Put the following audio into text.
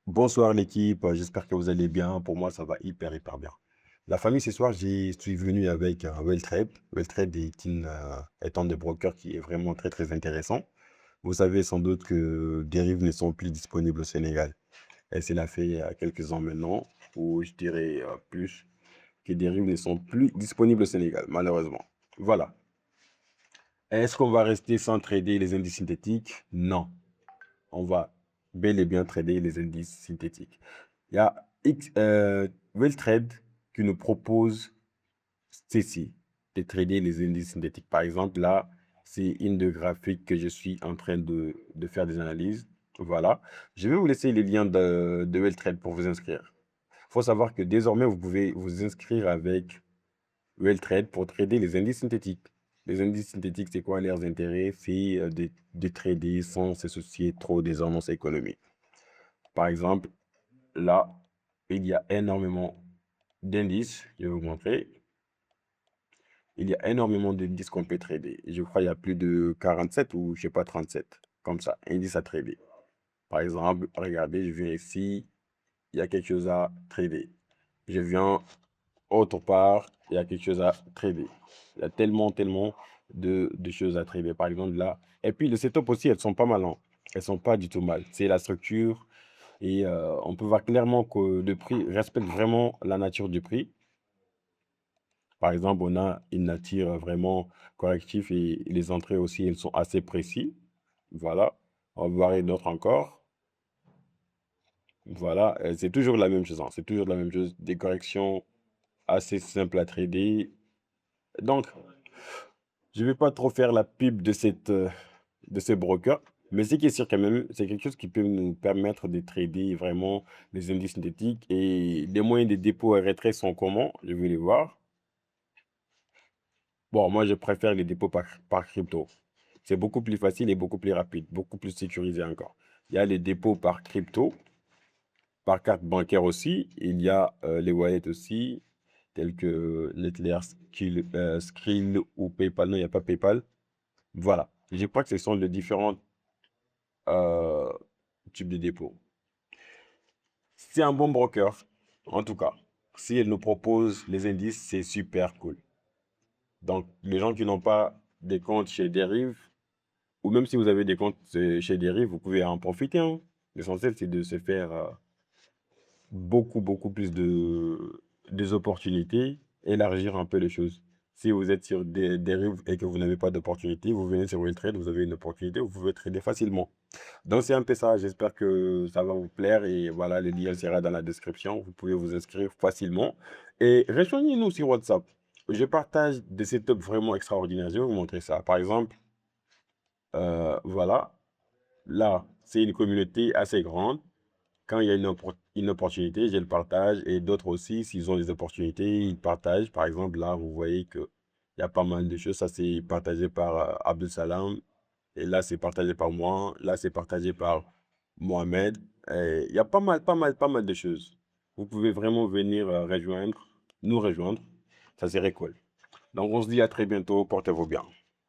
Bonsoir l'équipe, j'espère que vous allez bien. Pour moi, ça va hyper bien. La famille, ce soir, j'y suis venu avec Welltrade. Welltrade est un des brokers qui est vraiment très intéressant. Vous savez sans doute que Deriv ne sont plus disponibles au Sénégal. Et c'est la fait il y a quelques ans maintenant, ou je dirais plus, que Deriv ne sont plus disponibles au Sénégal, malheureusement. Voilà. Est-ce qu'on va rester sans trader les indices synthétiques? Non. On va bel et bien trader les indices synthétiques. Il y a Welltrade qui nous propose ceci, de trader les indices synthétiques. Par exemple, là, c'est une de graphiques que je suis en train de faire des analyses. Voilà. Je vais vous laisser les liens de Welltrade pour vous inscrire. Il faut savoir que désormais, vous pouvez vous inscrire avec Welltrade pour trader les indices synthétiques. Les indices synthétiques, c'est quoi leurs intérêts? C'est de trader sans se soucier trop des annonces économiques. Par exemple, là, il y a énormément d'indices. Je vais vous montrer. Il y a énormément d'indices qu'on peut trader. Je crois qu'il y a plus de 47 ou je sais pas 37. Comme ça, indices à trader. Par exemple, regardez, je viens ici. Il y a quelque chose à trader. Je viens autre part. Il y a quelque chose à trader. Il y a tellement de choses à trader. Par exemple, là. Et puis, le setup aussi, elles sont pas mal. Hein. Elles sont pas du tout mal. C'est la structure. Et on peut voir clairement que le prix respecte vraiment la nature du prix. Par exemple, on a une nature vraiment corrective et les entrées aussi, elles sont assez précises. Voilà. On va voir d'autres encore. Voilà. C'est toujours la même chose. Hein. C'est toujours la même chose. Des corrections assez simples à trader. Donc, je ne vais pas trop faire la pub de ce broker. Mais ce qui est sûr quand même, c'est quelque chose qui peut nous permettre de trader vraiment les indices synthétiques. Et les moyens de dépôt et retrait sont comment? Je vais les voir. Bon, moi, je préfère les dépôts par crypto. C'est beaucoup plus facile et beaucoup plus rapide, beaucoup plus sécurisé encore. Il y a les dépôts par crypto, par carte bancaire aussi. Il y a les wallets aussi, tels que Neteller, Skrill ou PayPal. Non, il n'y a pas PayPal. Voilà. Je crois que ce sont les différents euh, types de dépôts. C'est un bon broker, en tout cas. Si elle nous propose les indices, c'est super cool. Donc, les gens qui n'ont pas des comptes chez Deriv, ou même si vous avez des comptes chez Deriv, vous pouvez en profiter. Hein. L'essentiel, c'est de se faire beaucoup plus des opportunités, élargir un peu les choses. Si vous êtes sur Deriv et que vous n'avez pas d'opportunité, vous venez sur WillTrade, vous avez une opportunité, vous pouvez trader facilement. Donc, c'est un peu ça. J'espère que ça va vous plaire. Et voilà, le lien sera dans la description. Vous pouvez vous inscrire facilement. Et rejoignez-nous sur WhatsApp. Je partage des setups vraiment extraordinaires. Je vais vous montrer ça. Par exemple, voilà. Là, c'est une communauté assez grande. Quand il y a une opportunité, je le partage. Et d'autres aussi, s'ils ont des opportunités, ils partagent. Par exemple, là, vous voyez qu'il y a pas mal de choses. Ça, c'est partagé par Abdel Salam. Et là, c'est partagé par moi. Là, c'est partagé par Mohamed. Et il y a pas mal de choses. Vous pouvez vraiment venir nous rejoindre. Ça serait cool. Donc, on se dit à très bientôt. Portez-vous bien.